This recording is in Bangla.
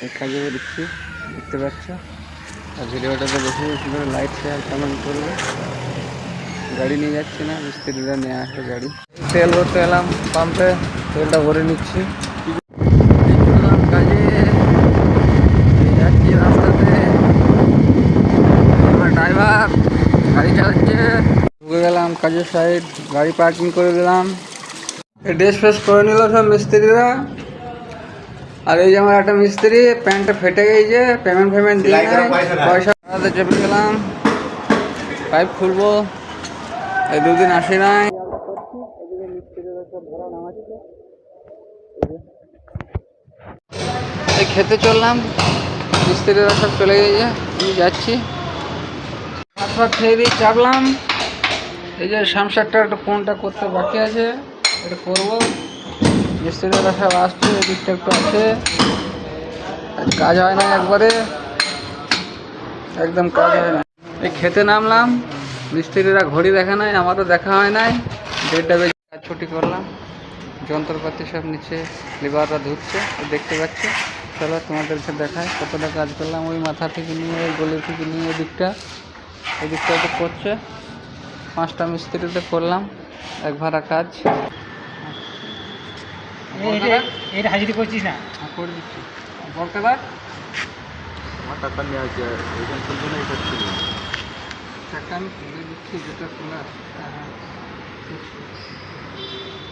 এই কাজে বেরোচ্ছি, দেখতে পাচ্ছ। আর ভিডিওটাতে বেশি বেশি করে লাইক শেয়ার কমেন্ট করবে। গাড়ি নিয়ে যাচ্ছি না, মিস্ত্রিরা নিয়ে আসবে গাড়ি। তেল ভরতে এলাম পাম্পে, তেলটা ভরে নিচ্ছি। কাজে যাচ্ছি রাস্তাতে, আমার ড্রাইভার গাড়ি চালাচ্ছে। ঢুকে গেলাম কাজের সাইড, গাড়ি পার্কিং করে দিলাম। ড্রেস ফ্রেস করে নিল সব মিস্ত্রিরা। আর এই যে আমার একটা মিস্ত্রি, প্যান্টটা ফেটে গেছে, পেমেন্ট দিয়ে পয়সা চেপে গেলাম। পাইপ খুলবো, এই দুদিন আসি নাই। এই খেতে চললাম, মিস্ত্রিরা সব চলে গেছে, আমি যাচ্ছি। ভাত ভাত খেয়ে দিয়ে চাপলাম। এই যে সামসারটা একটা কোনটা করতে বাকি আছে, এটা করবো। মিস্ত্রিরা সব আসছে, এদিকটা একটু আছে, কাজ হয় না একবারে, একদম কাজ হয় না। এই খেতে নামলাম, মিস্ত্রিরা ঘড়ি দেখা নাই, আমারও দেখা হয় নাই। 1:30 বেজে কাজ ছুটি করলাম। যন্ত্রপাতি সব নিচে লেবাররা ধুচ্ছে, দেখতে পাচ্ছে। চলো তোমাদেরকে দেখায় কতটা কাজ করলাম। ওই মাথা থেকে নিয়ে, ওই গলি থেকে নিয়ে এদিকটা তো করছে। 5টা মিস্ত্রিতে করলাম এক ভাড়া কাজ। এটা হাজিরি করছিস না? করে দিচ্ছি। বলকাদা আমার টাকা নিয়ে আছে, ওইখান থেকে এই করছিল। টাকা আমি তুলে দিচ্ছি, যেটা তোলা।